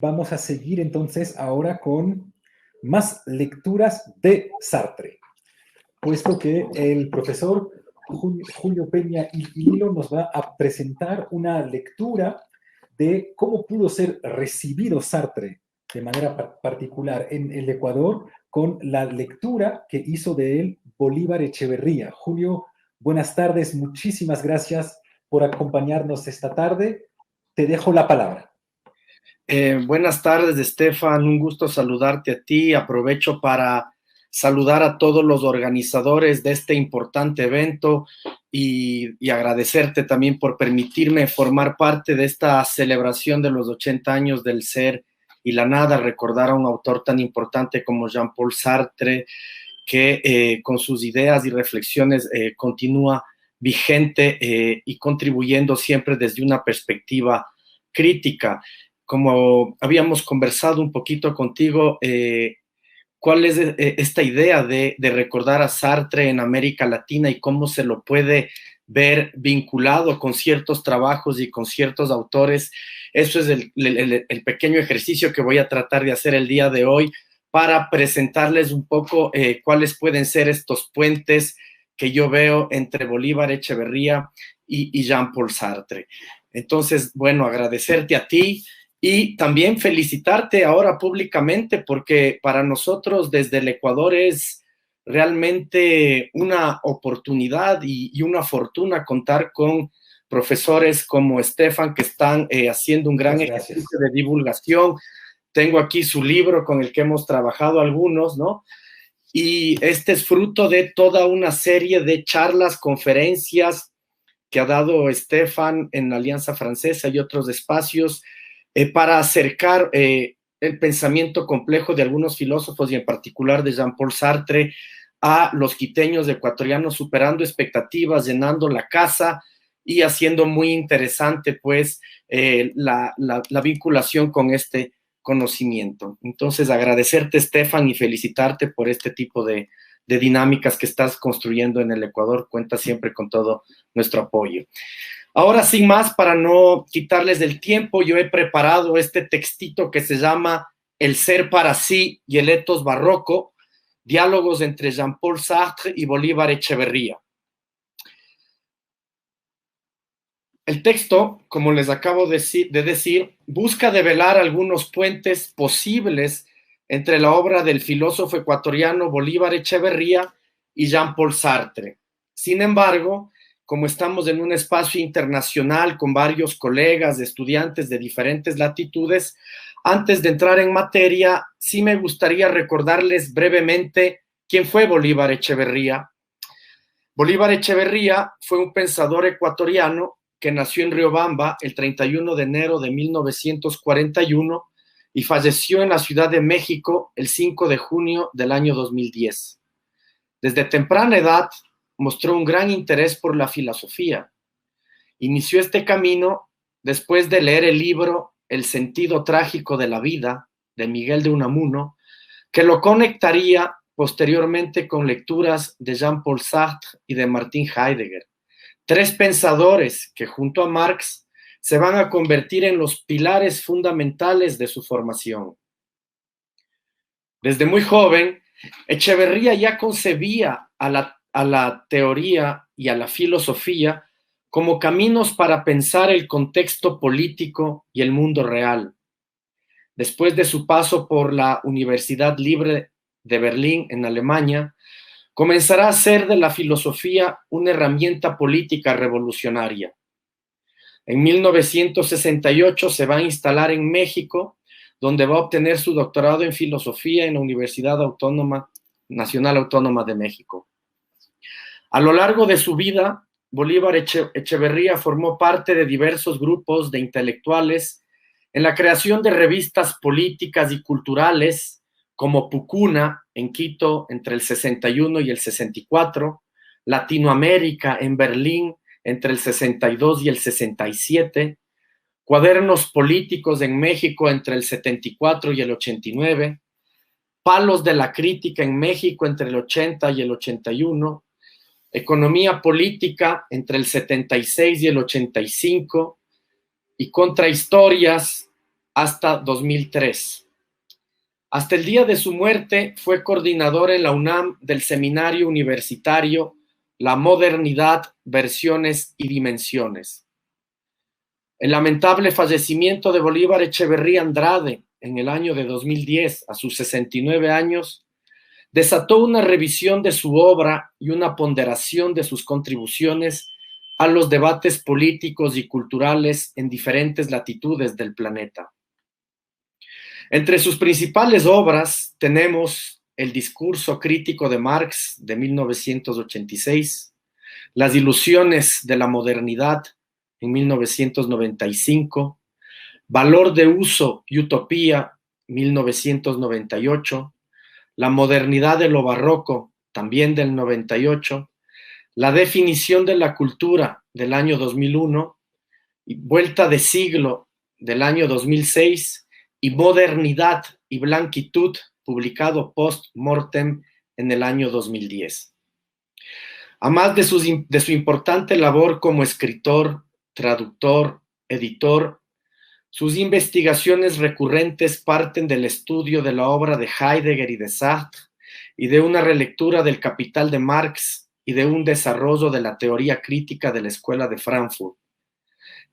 Vamos a seguir entonces ahora con más lecturas de Sartre, puesto que el profesor Julio Peña Hilo nos va a presentar una lectura de cómo pudo ser recibido Sartre de manera particular en el Ecuador con la lectura que hizo de él Bolívar Echeverría. Julio, buenas tardes, muchísimas gracias por acompañarnos esta tarde. Te dejo la palabra. Buenas tardes, Estefan. Un gusto saludarte a ti. Aprovecho para saludar a todos los organizadores de este importante evento y agradecerte también por permitirme formar parte de esta celebración de los 80 años del ser y la nada, recordar a un autor tan importante como Jean-Paul Sartre, que con sus ideas y reflexiones continúa vigente y contribuyendo siempre desde una perspectiva crítica. Como habíamos conversado un poquito contigo, ¿cuál es esta idea de recordar a Sartre en América Latina y cómo se lo puede ver vinculado con ciertos trabajos y con ciertos autores? Eso es el pequeño ejercicio que voy a tratar de hacer el día de hoy para presentarles un poco cuáles pueden ser estos puentes que yo veo entre Bolívar Echeverría y Jean-Paul Sartre. Entonces, bueno, agradecerte a ti y también felicitarte ahora públicamente, porque para nosotros desde el Ecuador es realmente una oportunidad y una fortuna contar con profesores como Estefan, que están haciendo un gran ejercicio de divulgación. Tengo aquí su libro con el que hemos trabajado algunos, ¿no? Y este es fruto de toda una serie de charlas, conferencias que ha dado Estefan en la Alianza Francesa y otros espacios para acercar el pensamiento complejo de algunos filósofos y en particular de Jean-Paul Sartre a los quiteños ecuatorianos, superando expectativas, llenando la casa y haciendo muy interesante pues la vinculación con este conocimiento. Entonces, agradecerte, Estefan, y felicitarte por este tipo de dinámicas que estás construyendo en el Ecuador. Cuenta siempre con todo nuestro apoyo. Ahora, sin más, para no quitarles del tiempo, yo he preparado este textito que se llama El ser para sí y el etos barroco, diálogos entre Jean-Paul Sartre y Bolívar Echeverría. El texto, como les acabo de decir, busca develar algunos puentes posibles entre la obra del filósofo ecuatoriano Bolívar Echeverría y Jean-Paul Sartre. Sin embargo, como estamos en un espacio internacional con varios colegas, estudiantes de diferentes latitudes, antes de entrar en materia, sí me gustaría recordarles brevemente quién fue Bolívar Echeverría. Bolívar Echeverría fue un pensador ecuatoriano que nació en Riobamba el 31 de enero de 1941 y falleció en la Ciudad de México el 5 de junio del año 2010. Desde temprana edad mostró un gran interés por la filosofía. Inició este camino después de leer el libro El sentido trágico de la vida, de Miguel de Unamuno, que lo conectaría posteriormente con lecturas de Jean-Paul Sartre y de Martin Heidegger, tres pensadores que junto a Marx se van a convertir en los pilares fundamentales de su formación. Desde muy joven, Echeverría ya concebía a la teoría y a la filosofía como caminos para pensar el contexto político y el mundo real. Después de su paso por la Universidad Libre de Berlín, en Alemania, comenzará a hacer de la filosofía una herramienta política revolucionaria. En 1968 se va a instalar en México, donde va a obtener su doctorado en filosofía en la Universidad Nacional Autónoma de México. A lo largo de su vida, Bolívar Echeverría formó parte de diversos grupos de intelectuales en la creación de revistas políticas y culturales como Pucuna en Quito entre el 61 y el 64, Latinoamérica en Berlín entre el 62 y el 67, Cuadernos Políticos en México entre el 74 y el 89, Palos de la Crítica en México entre el 80 y el 81, Economía Política entre el 76 y el 85, y Contrahistorias, hasta 2003. Hasta el día de su muerte fue coordinador en la UNAM del seminario universitario La Modernidad, Versiones y Dimensiones. El lamentable fallecimiento de Bolívar Echeverría Andrade en el año de 2010, a sus 69 años, desató una revisión de su obra y una ponderación de sus contribuciones a los debates políticos y culturales en diferentes latitudes del planeta. Entre sus principales obras tenemos El discurso crítico de Marx de 1986, Las ilusiones de la modernidad en 1995, Valor de uso y utopía 1998, La modernidad de lo barroco también del 98, La definición de la cultura del año 2001, y Vuelta de siglo del año 2006, y Modernidad y Blanquitud, publicado post-mortem en el año 2010. Además de su importante labor como escritor, traductor, editor, sus investigaciones recurrentes parten del estudio de la obra de Heidegger y de Sartre y de una relectura del Capital de Marx y de un desarrollo de la teoría crítica de la Escuela de Frankfurt.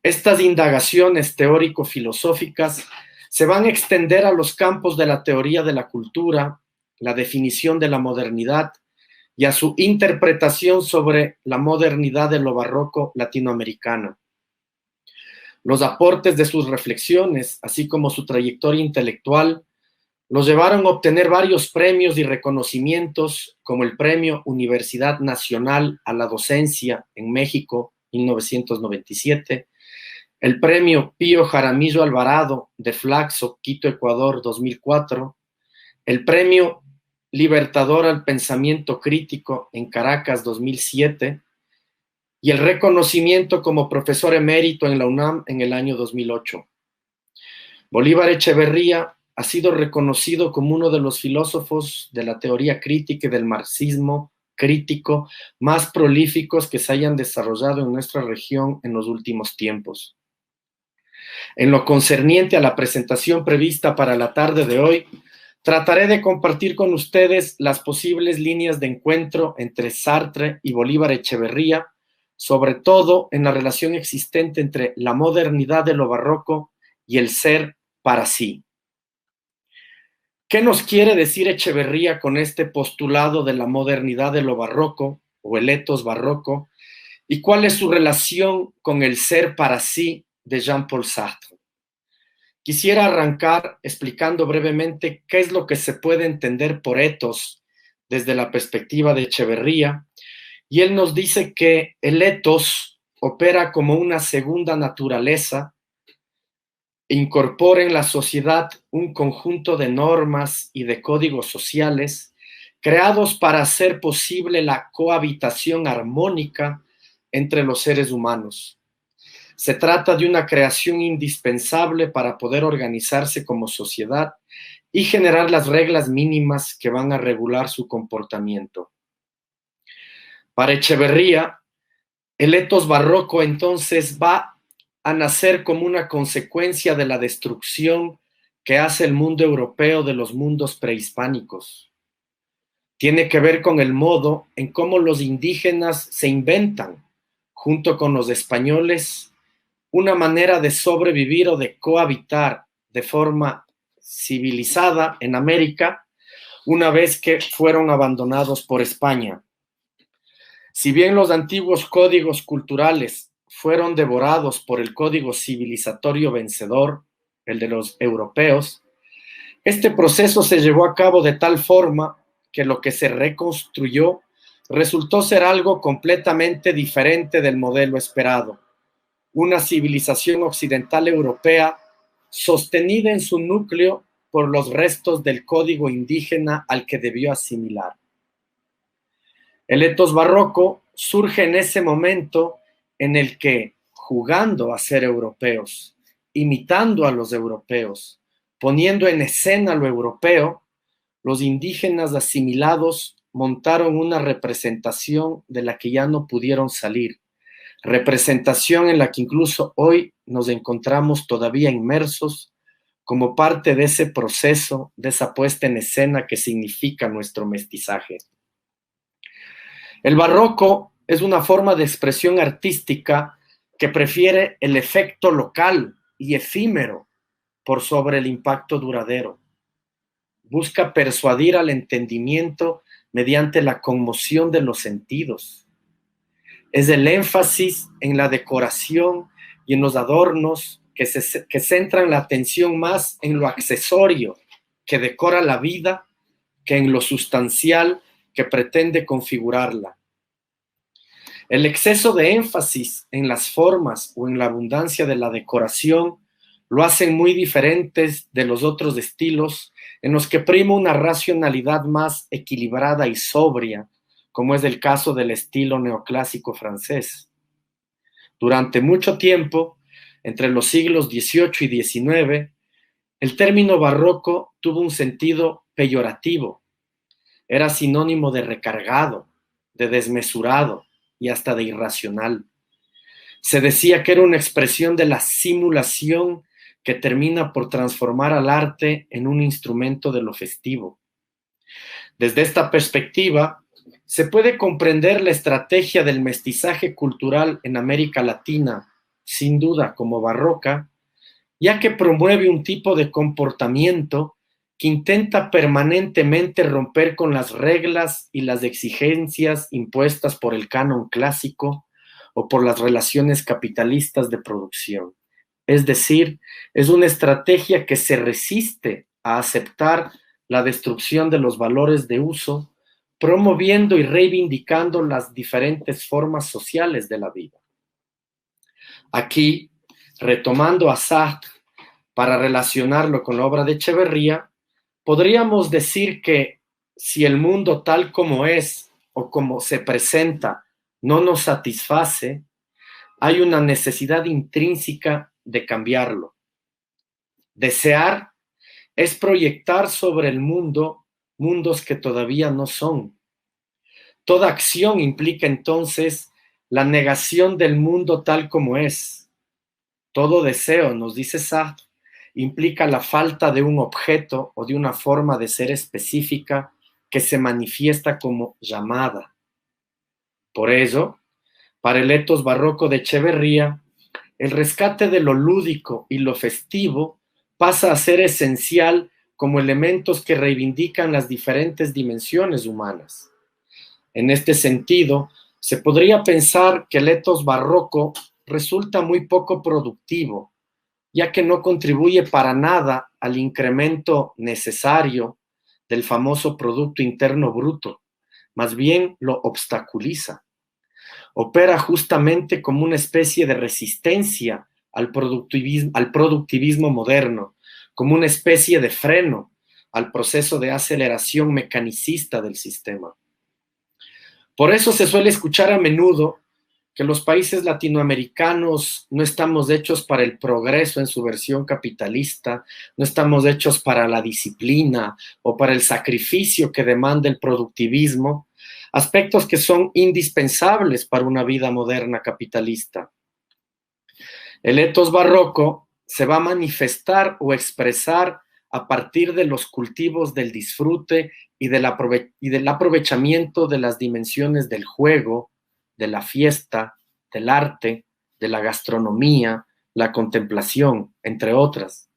Estas indagaciones teórico-filosóficas se van a extender a los campos de la teoría de la cultura, la definición de la modernidad y a su interpretación sobre la modernidad de lo barroco latinoamericano. Los aportes de sus reflexiones, así como su trayectoria intelectual, los llevaron a obtener varios premios y reconocimientos, como el Premio Universidad Nacional a la Docencia en México, 1997, el Premio Pío Jaramillo Alvarado de Flaxo, Quito, Ecuador, 2004, el Premio Libertador al Pensamiento Crítico en Caracas, 2007, y el reconocimiento como profesor emérito en la UNAM en el año 2008. Bolívar Echeverría ha sido reconocido como uno de los filósofos de la teoría crítica y del marxismo crítico más prolíficos que se hayan desarrollado en nuestra región en los últimos tiempos. En lo concerniente a la presentación prevista para la tarde de hoy, trataré de compartir con ustedes las posibles líneas de encuentro entre Sartre y Bolívar Echeverría, sobre todo en la relación existente entre la modernidad de lo barroco y el ser para sí. ¿Qué nos quiere decir Echeverría con este postulado de la modernidad de lo barroco o el ethos barroco? ¿Y cuál es su relación con el ser para sí de Jean-Paul Sartre? Quisiera arrancar explicando brevemente qué es lo que se puede entender por ethos desde la perspectiva de Echeverría, y él nos dice que el ethos opera como una segunda naturaleza, incorpora en la sociedad un conjunto de normas y de códigos sociales creados para hacer posible la cohabitación armónica entre los seres humanos. Se trata de una creación indispensable para poder organizarse como sociedad y generar las reglas mínimas que van a regular su comportamiento. Para Echeverría, el ethos barroco entonces va a nacer como una consecuencia de la destrucción que hace el mundo europeo de los mundos prehispánicos. Tiene que ver con el modo en cómo los indígenas se inventan, junto con los españoles, una manera de sobrevivir o de cohabitar de forma civilizada en América, una vez que fueron abandonados por España. Si bien los antiguos códigos culturales fueron devorados por el código civilizatorio vencedor, el de los europeos, este proceso se llevó a cabo de tal forma que lo que se reconstruyó resultó ser algo completamente diferente del modelo esperado. Una civilización occidental europea sostenida en su núcleo por los restos del código indígena al que debió asimilar. El ethos barroco surge en ese momento en el que, jugando a ser europeos, imitando a los europeos, poniendo en escena lo europeo, los indígenas asimilados montaron una representación de la que ya no pudieron salir, representación en la que incluso hoy nos encontramos todavía inmersos como parte de ese proceso, de esa puesta en escena que significa nuestro mestizaje. El barroco es una forma de expresión artística que prefiere el efecto local y efímero por sobre el impacto duradero. Busca persuadir al entendimiento mediante la conmoción de los sentidos. Es el énfasis en la decoración y en los adornos que centran la atención más en lo accesorio que decora la vida que en lo sustancial que pretende configurarla. El exceso de énfasis en las formas o en la abundancia de la decoración lo hacen muy diferentes de los otros estilos en los que prima una racionalidad más equilibrada y sobria, como es el caso del estilo neoclásico francés. Durante mucho tiempo, entre los siglos XVIII y XIX, el término barroco tuvo un sentido peyorativo. Era sinónimo de recargado, de desmesurado y hasta de irracional. Se decía que era una expresión de la simulación que termina por transformar al arte en un instrumento de lo festivo. Desde esta perspectiva, se puede comprender la estrategia del mestizaje cultural en América Latina, sin duda como barroca, ya que promueve un tipo de comportamiento que intenta permanentemente romper con las reglas y las exigencias impuestas por el canon clásico o por las relaciones capitalistas de producción. Es decir, es una estrategia que se resiste a aceptar la destrucción de los valores de uso, promoviendo y reivindicando las diferentes formas sociales de la vida. Aquí, retomando a Sartre para relacionarlo con la obra de Echeverría, podríamos decir que si el mundo tal como es o como se presenta no nos satisface, hay una necesidad intrínseca de cambiarlo. Desear es proyectar sobre el mundo mundos que todavía no son. Toda acción implica entonces la negación del mundo tal como es. Todo deseo, nos dice Sartre, implica la falta de un objeto o de una forma de ser específica que se manifiesta como llamada. Por ello, para el etos barroco de Echeverría, el rescate de lo lúdico y lo festivo pasa a ser esencial como elementos que reivindican las diferentes dimensiones humanas. En este sentido, se podría pensar que el etos barroco resulta muy poco productivo, ya que no contribuye para nada al incremento necesario del famoso Producto Interno Bruto, más bien lo obstaculiza. Opera justamente como una especie de resistencia al productivismo moderno, como una especie de freno al proceso de aceleración mecanicista del sistema. Por eso se suele escuchar a menudo que los países latinoamericanos no estamos hechos para el progreso en su versión capitalista, no estamos hechos para la disciplina o para el sacrificio que demanda el productivismo, aspectos que son indispensables para una vida moderna capitalista. El etos barroco se va a manifestar o expresar a partir de los cultivos del disfrute y del aprovechamiento de las dimensiones del juego, de la fiesta, del arte, de la gastronomía, la contemplación, entre otras.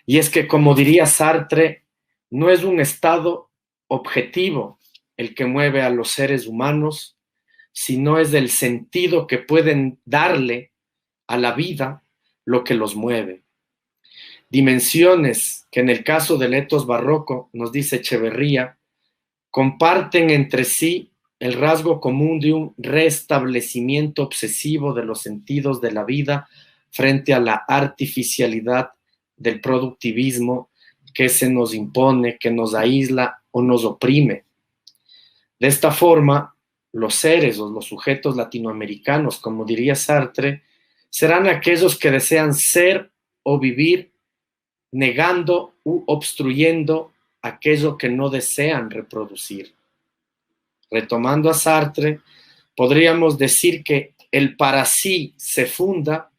Y es que, como diría Sartre, no es un estado objetivo el que mueve a los seres humanos, sino es el sentido que pueden darle a la vida lo que los mueve. Dimensiones que en el caso del etos barroco, nos dice Echeverría, comparten entre sí el rasgo común de un restablecimiento obsesivo de los sentidos de la vida frente a la artificialidad del productivismo que se nos impone, que nos aísla o nos oprime. De esta forma, los seres o los sujetos latinoamericanos, como diría Sartre, serán aquellos que desean ser o vivir negando u obstruyendo aquello que no desean reproducir. Retomando a Sartre, podríamos decir que el para sí se funda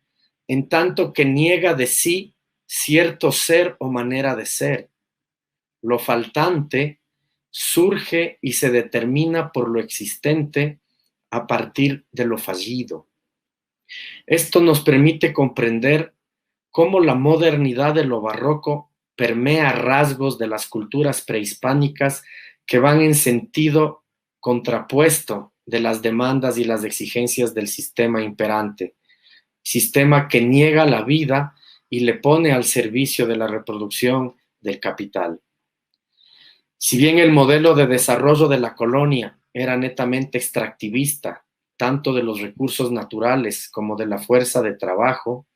en tanto que niega de sí cierto ser o manera de ser. Lo faltante surge y se determina por lo existente a partir de lo fallido. Esto nos permite comprender cómo la modernidad de lo barroco permea rasgos de las culturas prehispánicas que van en sentido contrapuesto de las demandas y las exigencias del sistema imperante, sistema que niega la vida y le pone al servicio de la reproducción del capital. Si bien el modelo de desarrollo de la colonia era netamente extractivista, tanto de los recursos naturales como de la fuerza de trabajo,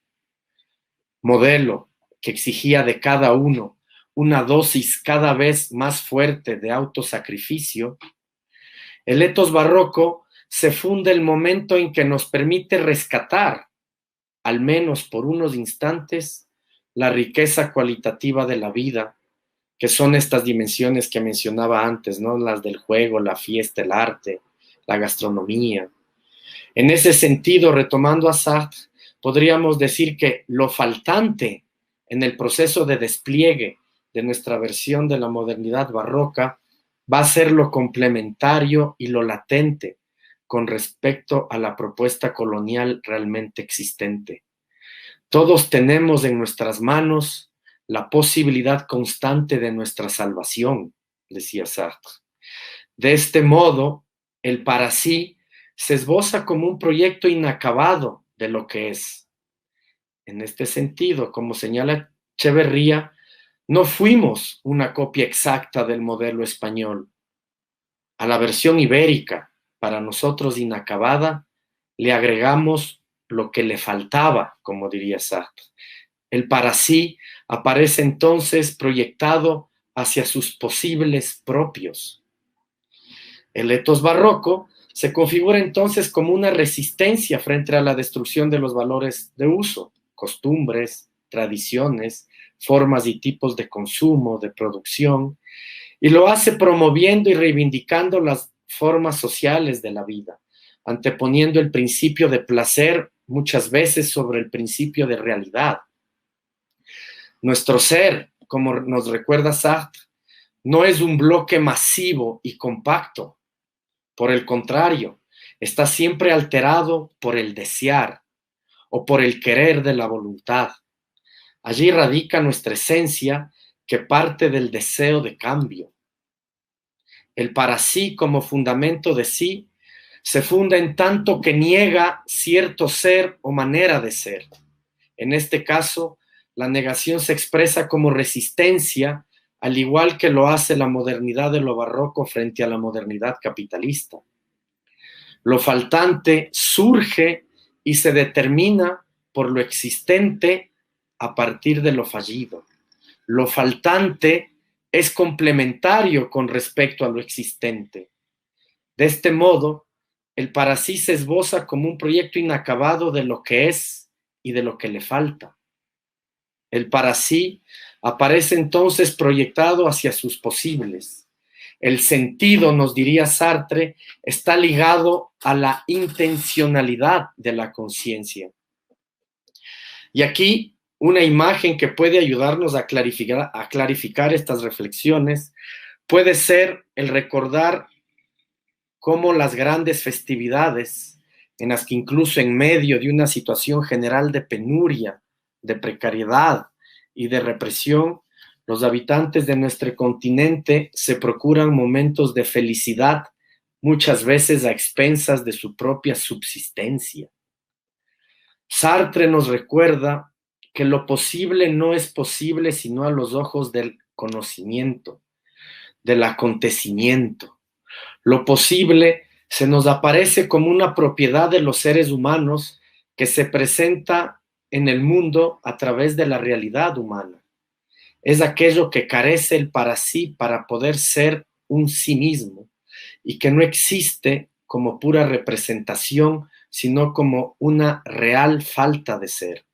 modelo que exigía de cada uno una dosis cada vez más fuerte de autosacrificio, el etos barroco se funda el momento en que nos permite rescatar, al menos por unos instantes, la riqueza cualitativa de la vida, que son estas dimensiones que mencionaba antes, ¿no? Las del juego, la fiesta, el arte, la gastronomía. En ese sentido, retomando a Sartre, podríamos decir que lo faltante en el proceso de despliegue de nuestra versión de la modernidad barroca va a ser lo complementario y lo latente con respecto a la propuesta colonial realmente existente. Todos tenemos en nuestras manos la posibilidad constante de nuestra salvación, decía Sartre. De este modo, el para sí se esboza como un proyecto inacabado de lo que es. En este sentido, como señala Echeverría, no fuimos una copia exacta del modelo español. A la versión ibérica, para nosotros inacabada, le agregamos lo que le faltaba, como diría Sartre. El para sí aparece entonces proyectado hacia sus posibles propios. El etos barroco se configura entonces como una resistencia frente a la destrucción de los valores de uso, costumbres, tradiciones, formas y tipos de consumo, de producción, y lo hace promoviendo y reivindicando las formas sociales de la vida, anteponiendo el principio de placer muchas veces sobre el principio de realidad. Nuestro ser, como nos recuerda Sartre, no es un bloque masivo y compacto. Por el contrario, está siempre alterado por el desear o por el querer de la voluntad. Allí radica nuestra esencia que parte del deseo de cambio. El para sí como fundamento de sí se funda en tanto que niega cierto ser o manera de ser. En este caso, la negación se expresa como resistencia, al igual que lo hace la modernidad de lo barroco frente a la modernidad capitalista. Lo faltante surge y se determina por lo existente a partir de lo fallido. Lo faltante es complementario con respecto a lo existente. De este modo, el para sí se esboza como un proyecto inacabado de lo que es y de lo que le falta. El para sí aparece entonces proyectado hacia sus posibles. El sentido, nos diría Sartre, está ligado a la intencionalidad de la conciencia. Y aquí una imagen que puede ayudarnos a clarificar estas reflexiones puede ser el recordar cómo las grandes festividades, en las que incluso en medio de una situación general de penuria, de precariedad y de represión, los habitantes de nuestro continente se procuran momentos de felicidad, muchas veces a expensas de su propia subsistencia. Sartre nos recuerda que lo posible no es posible sino a los ojos del conocimiento, del acontecimiento. Lo posible se nos aparece como una propiedad de los seres humanos que se presenta en el mundo a través de la realidad humana. Es aquello que carece el para sí para poder ser un sí mismo y que no existe como pura representación, sino como una real falta de ser.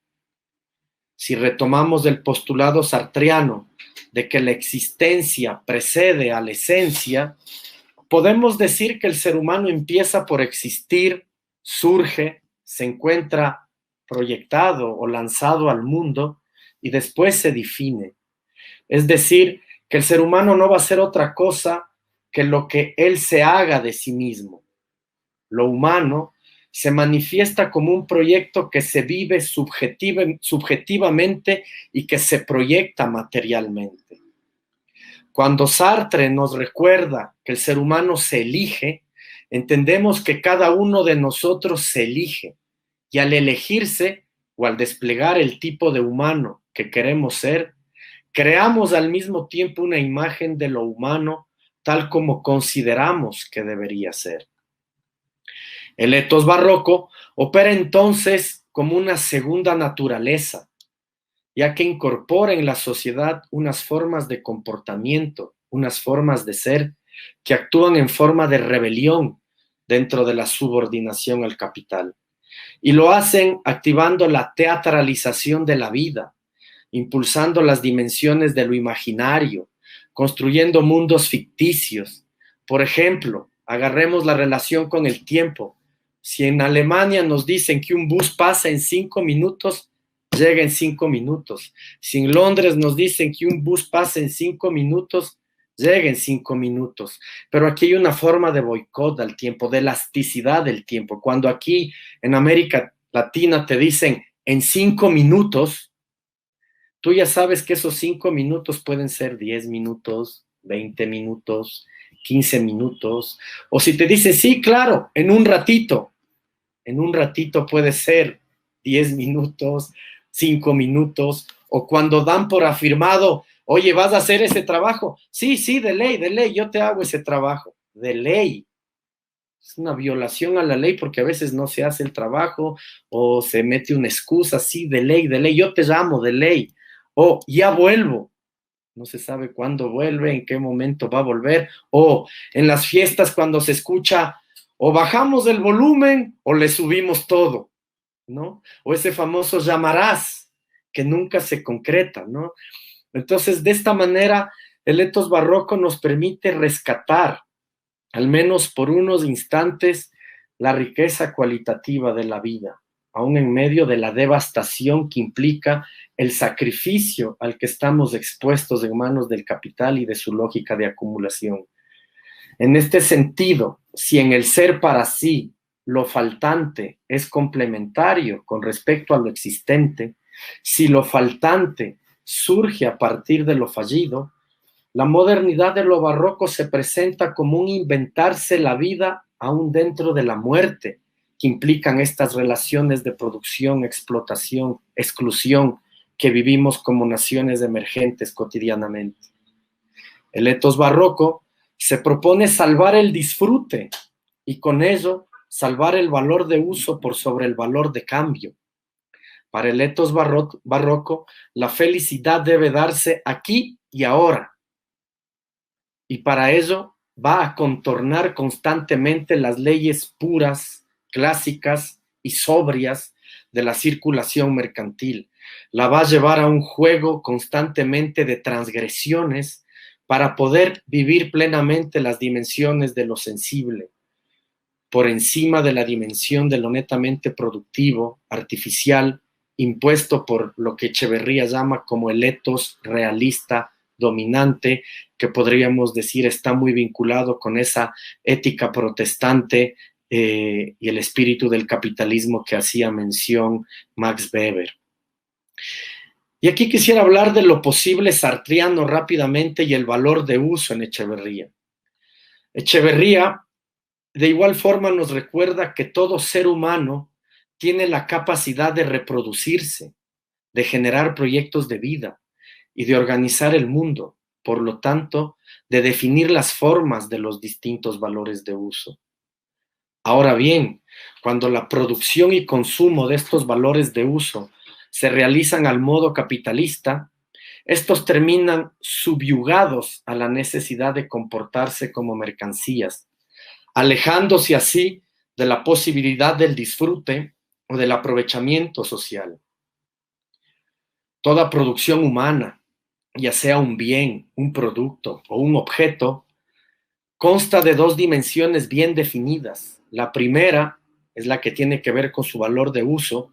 Si retomamos el postulado sartreano de que la existencia precede a la esencia, podemos decir que el ser humano empieza por existir, surge, se encuentra proyectado o lanzado al mundo y después se define. Es decir, que el ser humano no va a ser otra cosa que lo que él se haga de sí mismo. Lo humano se manifiesta como un proyecto que se vive subjetivamente y que se proyecta materialmente. Cuando Sartre nos recuerda que el ser humano se elige, entendemos que cada uno de nosotros se elige, y al elegirse o al desplegar el tipo de humano que queremos ser, creamos al mismo tiempo una imagen de lo humano tal como consideramos que debería ser. El etos barroco opera entonces como una segunda naturaleza, ya que incorpora en la sociedad unas formas de comportamiento, unas formas de ser que actúan en forma de rebelión dentro de la subordinación al capital. Y lo hacen activando la teatralización de la vida, impulsando las dimensiones de lo imaginario, construyendo mundos ficticios. Por ejemplo, agarremos la relación con el tiempo. Si en Alemania nos dicen que un bus pasa en 5 minutos, llega en 5 minutos. Si en Londres nos dicen que un bus pasa en 5 minutos, llega en 5 minutos. Pero aquí hay una forma de boicot al tiempo, de elasticidad del tiempo. Cuando aquí en América Latina te dicen en 5 minutos, tú ya sabes que esos 5 minutos pueden ser 10 minutos, 20 minutos, 15 minutos. O si te dicen, sí, claro, en un ratito puede ser 10 minutos, 5 minutos, o cuando dan por afirmado, oye, ¿vas a hacer ese trabajo? Sí, de ley, yo te hago ese trabajo, de ley. Es una violación a la ley porque a veces no se hace el trabajo o se mete una excusa, sí, de ley, yo te llamo, de ley. O ya vuelvo, no se sabe cuándo vuelve, en qué momento va a volver. O en las fiestas cuando se escucha, o bajamos el volumen o le subimos todo, ¿no? O ese famoso llamarás, que nunca se concreta, ¿no? Entonces, de esta manera, el etos barroco nos permite rescatar, al menos por unos instantes, la riqueza cualitativa de la vida, aún en medio de la devastación que implica el sacrificio al que estamos expuestos en manos del capital y de su lógica de acumulación. En este sentido, si en el ser para sí lo faltante es complementario con respecto a lo existente, si lo faltante surge a partir de lo fallido, la modernidad de lo barroco se presenta como un inventarse la vida aún dentro de la muerte, que implican estas relaciones de producción, explotación, exclusión que vivimos como naciones emergentes cotidianamente. El etos barroco se propone salvar el disfrute y con ello salvar el valor de uso por sobre el valor de cambio. Para el etos barroco, la felicidad debe darse aquí y ahora. Y para ello va a contornar constantemente las leyes puras, clásicas y sobrias de la circulación mercantil. La va a llevar a un juego constantemente de transgresiones para poder vivir plenamente las dimensiones de lo sensible, por encima de la dimensión de lo netamente productivo, artificial, impuesto por lo que Echeverría llama como el etos realista dominante, que podríamos decir está muy vinculado con esa ética protestante y el espíritu del capitalismo que hacía mención Max Weber. Y aquí quisiera hablar de lo posible sartriano rápidamente y el valor de uso en Echeverría. Echeverría, de igual forma, nos recuerda que todo ser humano tiene la capacidad de reproducirse, de generar proyectos de vida y de organizar el mundo, por lo tanto, de definir las formas de los distintos valores de uso. Ahora bien, cuando la producción y consumo de estos valores de uso se realizan al modo capitalista, estos terminan subyugados a la necesidad de comportarse como mercancías, alejándose así de la posibilidad del disfrute o del aprovechamiento social. Toda producción humana, ya sea un bien, un producto o un objeto, consta de dos dimensiones bien definidas. La primera es la que tiene que ver con su valor de uso,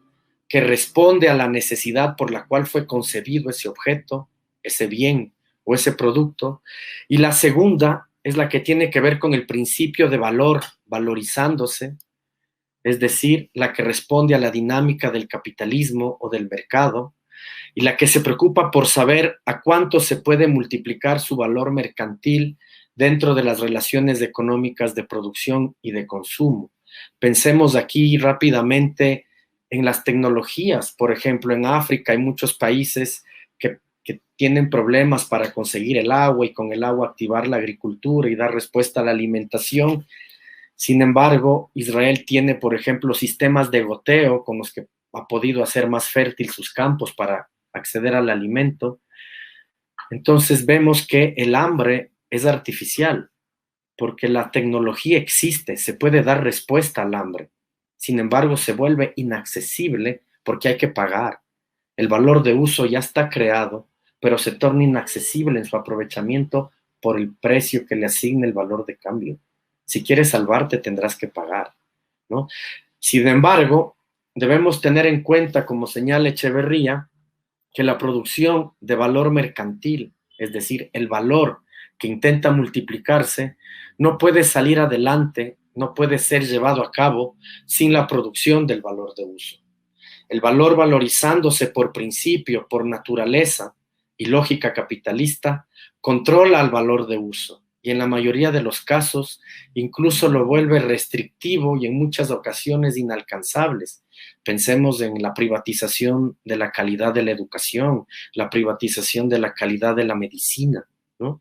que responde a la necesidad por la cual fue concebido ese objeto, ese bien o ese producto. Y la segunda es la que tiene que ver con el principio de valor, valorizándose, es decir, la que responde a la dinámica del capitalismo o del mercado, y la que se preocupa por saber a cuánto se puede multiplicar su valor mercantil dentro de las relaciones económicas de producción y de consumo. Pensemos aquí rápidamente en las tecnologías. Por ejemplo, en África hay muchos países que tienen problemas para conseguir el agua y con el agua activar la agricultura y dar respuesta a la alimentación. Sin embargo, Israel tiene, por ejemplo, sistemas de goteo con los que ha podido hacer más fértil sus campos para acceder al alimento. Entonces vemos que el hambre es artificial, porque la tecnología existe, se puede dar respuesta al hambre. Sin embargo, se vuelve inaccesible porque hay que pagar. El valor de uso ya está creado, pero se torna inaccesible en su aprovechamiento por el precio que le asigna el valor de cambio. Si quieres salvarte, tendrás que pagar, ¿no? Sin embargo, debemos tener en cuenta, como señala Echeverría, que la producción de valor mercantil, es decir, el valor que intenta multiplicarse, no puede salir adelante, no puede ser llevado a cabo sin la producción del valor de uso. El valor valorizándose por principio, por naturaleza y lógica capitalista, controla al valor de uso y en la mayoría de los casos incluso lo vuelve restrictivo y en muchas ocasiones inalcanzables. Pensemos en la privatización de la calidad de la educación, la privatización de la calidad de la medicina, ¿no?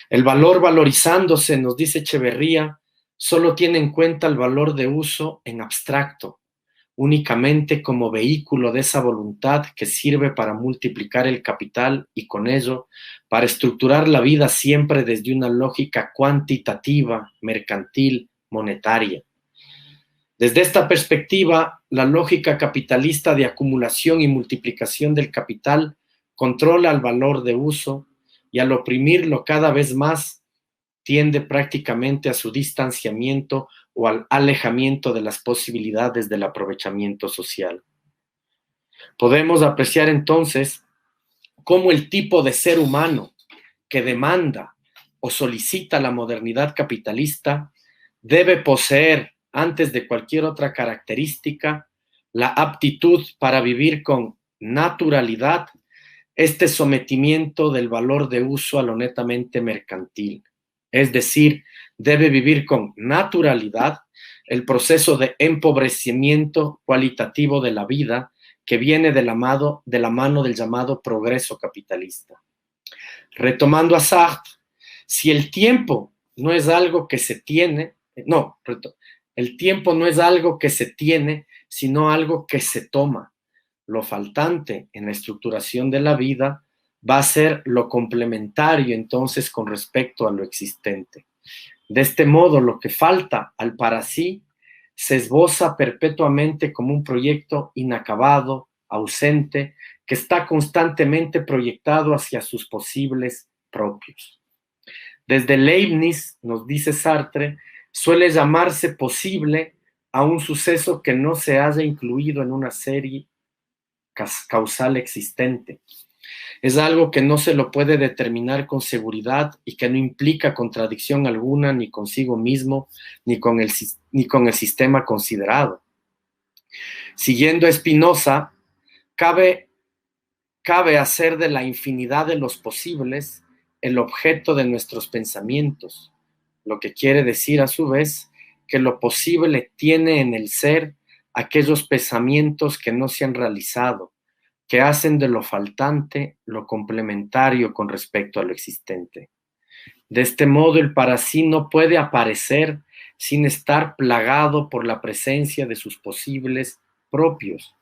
El valor valorizándose, nos dice Echeverría, solo tiene en cuenta el valor de uso en abstracto, únicamente como vehículo de esa voluntad que sirve para multiplicar el capital y con ello para estructurar la vida siempre desde una lógica cuantitativa, mercantil, monetaria. Desde esta perspectiva, la lógica capitalista de acumulación y multiplicación del capital controla el valor de uso y al oprimirlo cada vez más tiende prácticamente a su distanciamiento o al alejamiento de las posibilidades del aprovechamiento social. Podemos apreciar entonces cómo el tipo de ser humano que demanda o solicita la modernidad capitalista debe poseer, antes de cualquier otra característica, la aptitud para vivir con naturalidad este sometimiento del valor de uso a lo netamente mercantil. Es decir, debe vivir con naturalidad el proceso de empobrecimiento cualitativo de la vida que viene de la mano del llamado progreso capitalista. Retomando a Sartre, si el tiempo no es algo que se tiene, el tiempo no es algo que se tiene, sino algo que se toma. Lo faltante en la estructuración de la vida va a ser lo complementario entonces con respecto a lo existente. De este modo, lo que falta al para sí se esboza perpetuamente como un proyecto inacabado, ausente, que está constantemente proyectado hacia sus posibles propios. Desde Leibniz, nos dice Sartre, suele llamarse posible a un suceso que no se haya incluido en una serie causal existente. Es algo que no se lo puede determinar con seguridad y que no implica contradicción alguna ni consigo mismo ni con el sistema considerado. Siguiendo a Spinoza, cabe hacer de la infinidad de los posibles el objeto de nuestros pensamientos, lo que quiere decir a su vez que lo posible tiene en el ser aquellos pensamientos que no se han realizado, que hacen de lo faltante lo complementario con respecto a lo existente. De este modo, el para sí no puede aparecer sin estar plagado por la presencia de sus posibles propios.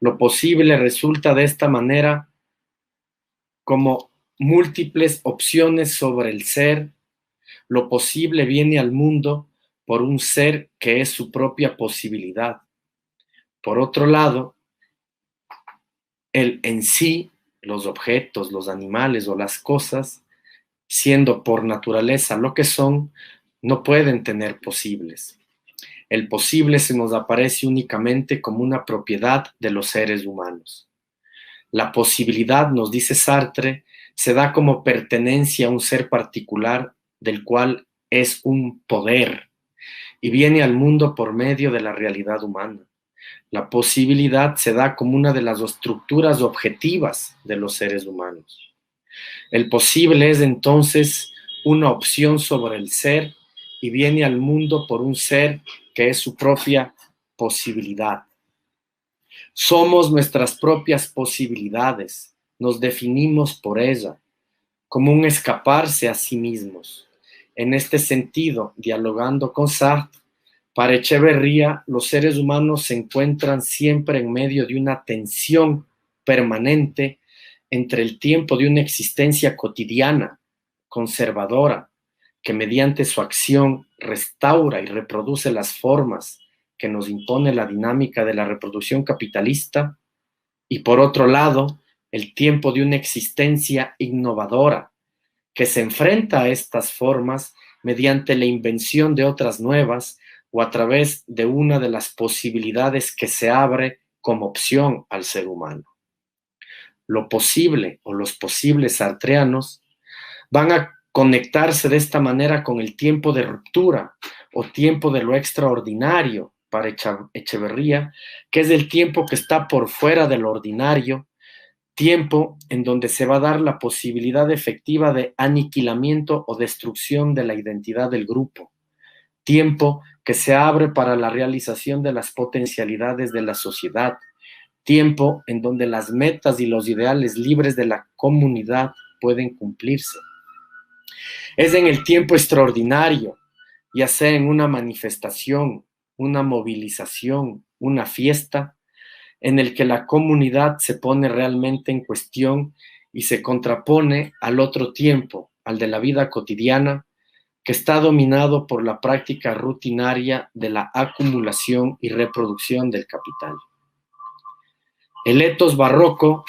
Lo posible resulta de esta manera como múltiples opciones sobre el ser. Lo posible viene al mundo por un ser que es su propia posibilidad. Por otro lado, el en sí, los objetos, los animales o las cosas, siendo por naturaleza lo que son, no pueden tener posibles. El posible se nos aparece únicamente como una propiedad de los seres humanos. La posibilidad, nos dice Sartre, se da como pertenencia a un ser particular del cual es un poder y viene al mundo por medio de la realidad humana. La posibilidad se da como una de las estructuras objetivas de los seres humanos. El posible es entonces una opción sobre el ser y viene al mundo por un ser que es su propia posibilidad. Somos nuestras propias posibilidades, nos definimos por ella, como un escaparse a sí mismos. En este sentido, dialogando con Sartre, para Echeverría, los seres humanos se encuentran siempre en medio de una tensión permanente entre el tiempo de una existencia cotidiana, conservadora, que mediante su acción restaura y reproduce las formas que nos impone la dinámica de la reproducción capitalista, y por otro lado, el tiempo de una existencia innovadora, que se enfrenta a estas formas mediante la invención de otras nuevas o a través de una de las posibilidades que se abre como opción al ser humano. Lo posible o los posibles sartreanos van a conectarse de esta manera con el tiempo de ruptura o tiempo de lo extraordinario para Echeverría, que es el tiempo que está por fuera del ordinario, tiempo en donde se va a dar la posibilidad efectiva de aniquilamiento o destrucción de la identidad del grupo, tiempo que se abre para la realización de las potencialidades de la sociedad, tiempo en donde las metas y los ideales libres de la comunidad pueden cumplirse. Es en el tiempo extraordinario, ya sea en una manifestación, una movilización, una fiesta, en el que la comunidad se pone realmente en cuestión y se contrapone al otro tiempo, al de la vida cotidiana, que está dominado por la práctica rutinaria de la acumulación y reproducción del capital. El etos barroco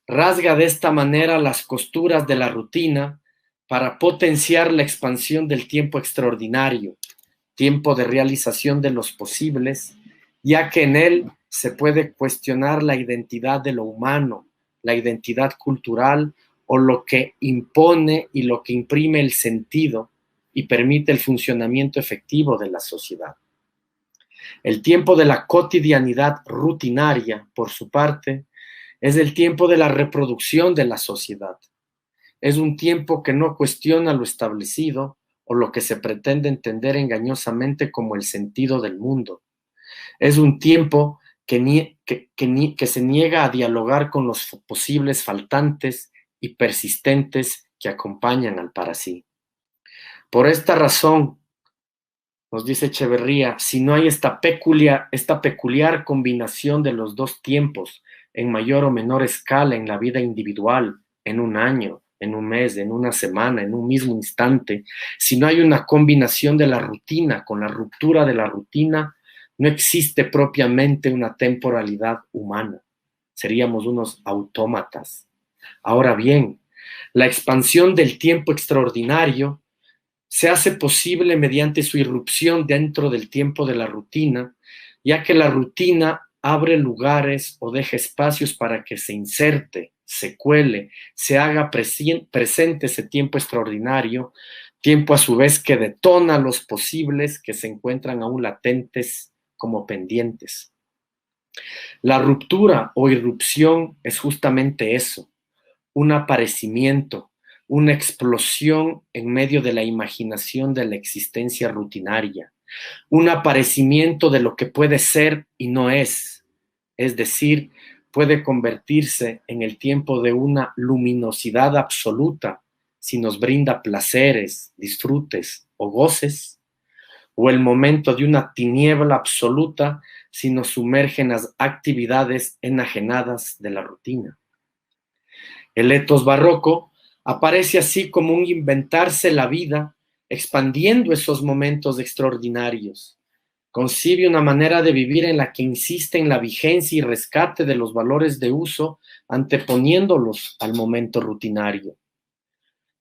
rasga de esta manera las costuras de la rutina para potenciar la expansión del tiempo extraordinario, tiempo de realización de los posibles, ya que en él se puede cuestionar la identidad de lo humano, la identidad cultural o lo que impone y lo que imprime el sentido y permite el funcionamiento efectivo de la sociedad. El tiempo de la cotidianidad rutinaria, por su parte, es el tiempo de la reproducción de la sociedad. Es un tiempo que no cuestiona lo establecido o lo que se pretende entender engañosamente como el sentido del mundo. Es un tiempo que se niega a dialogar con los posibles faltantes y persistentes que acompañan al para sí. Por esta razón, nos dice Echeverría, si no hay esta peculiar combinación de los dos tiempos en mayor o menor escala en la vida individual, en un año, en un mes, en una semana, en un mismo instante, si no hay una combinación de la rutina con la ruptura de la rutina, no existe propiamente una temporalidad humana. Seríamos unos autómatas. Ahora bien, la expansión del tiempo extraordinario se hace posible mediante su irrupción dentro del tiempo de la rutina, ya que la rutina abre lugares o deja espacios para que se inserte, se cuele, se haga presente ese tiempo extraordinario, tiempo a su vez que detona los posibles que se encuentran aún latentes como pendientes. La ruptura o irrupción es justamente eso, un aparecimiento, una explosión en medio de la imaginación de la existencia rutinaria, un aparecimiento de lo que puede ser y no es decir, puede convertirse en el tiempo de una luminosidad absoluta si nos brinda placeres, disfrutes o goces, o el momento de una tiniebla absoluta si nos sumerge en las actividades enajenadas de la rutina. El etos barroco aparece así como un inventarse la vida, expandiendo esos momentos extraordinarios. Concibe una manera de vivir en la que insiste en la vigencia y rescate de los valores de uso, anteponiéndolos al momento rutinario.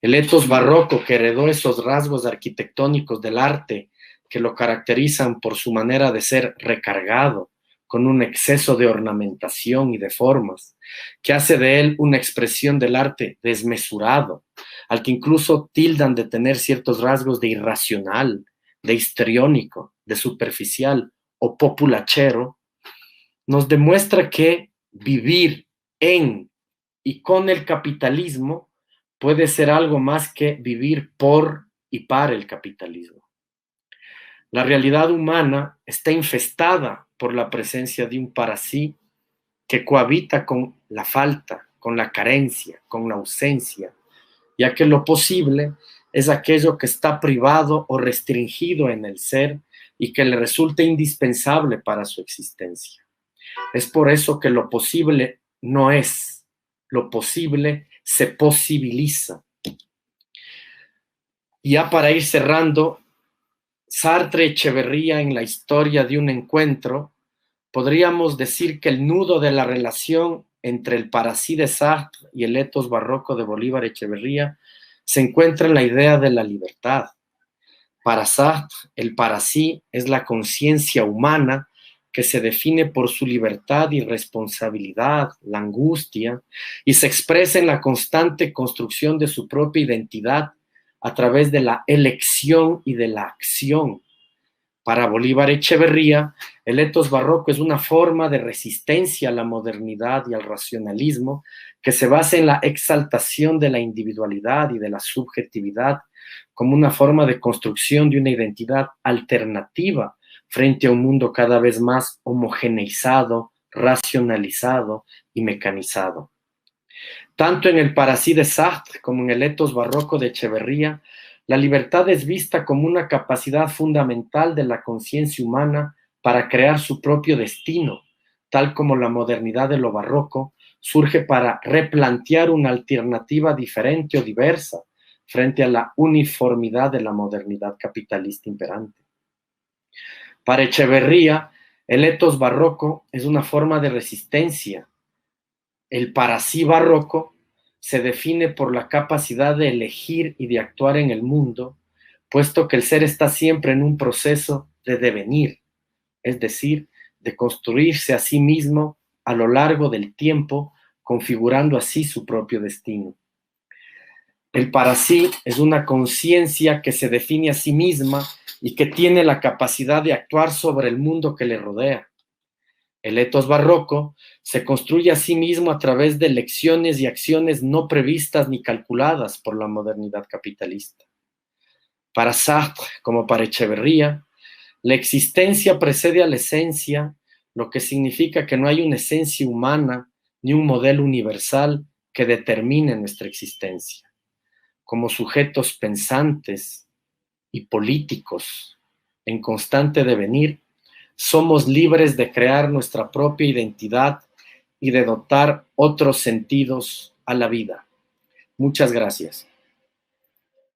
El etos barroco, que heredó esos rasgos arquitectónicos del arte que lo caracterizan por su manera de ser recargado, con un exceso de ornamentación y de formas, que hace de él una expresión del arte desmesurado, al que incluso tildan de tener ciertos rasgos de irracional, de histriónico, de superficial o populachero, nos demuestra que vivir en y con el capitalismo puede ser algo más que vivir por y para el capitalismo. La realidad humana está infestada por la presencia de un para sí que cohabita con la falta, con la carencia, con la ausencia, ya que lo posible es aquello que está privado o restringido en el ser y que le resulta indispensable para su existencia. Es por eso que lo posible no es, lo posible se posibiliza. Y ya para ir cerrando, Sartre Echeverría en la historia de un encuentro, podríamos decir que el nudo de la relación entre el para sí de Sartre y el etos barroco de Bolívar Echeverría se encuentra en la idea de la libertad. Para Sartre, el para sí es la conciencia humana que se define por su libertad y responsabilidad, la angustia, y se expresa en la constante construcción de su propia identidad a través de la elección y de la acción. Para Bolívar Echeverría, el etos barroco es una forma de resistencia a la modernidad y al racionalismo que se basa en la exaltación de la individualidad y de la subjetividad como una forma de construcción de una identidad alternativa frente a un mundo cada vez más homogeneizado, racionalizado y mecanizado. Tanto en el para sí de Sartre como en el etos barroco de Echeverría, la libertad es vista como una capacidad fundamental de la conciencia humana para crear su propio destino, tal como la modernidad de lo barroco surge para replantear una alternativa diferente o diversa frente a la uniformidad de la modernidad capitalista imperante. Para Echeverría, el etos barroco es una forma de resistencia. El para sí barroco se define por la capacidad de elegir y de actuar en el mundo, puesto que el ser está siempre en un proceso de devenir, es decir, de construirse a sí mismo a lo largo del tiempo, configurando así su propio destino. El para sí es una conciencia que se define a sí misma y que tiene la capacidad de actuar sobre el mundo que le rodea. El etos barroco se construye a sí mismo a través de elecciones y acciones no previstas ni calculadas por la modernidad capitalista. Para Sartre, como para Echeverría, la existencia precede a la esencia, lo que significa que no hay una esencia humana ni un modelo universal que determine nuestra existencia. Como sujetos pensantes y políticos en constante devenir, somos libres de crear nuestra propia identidad y de dotar otros sentidos a la vida. Muchas gracias.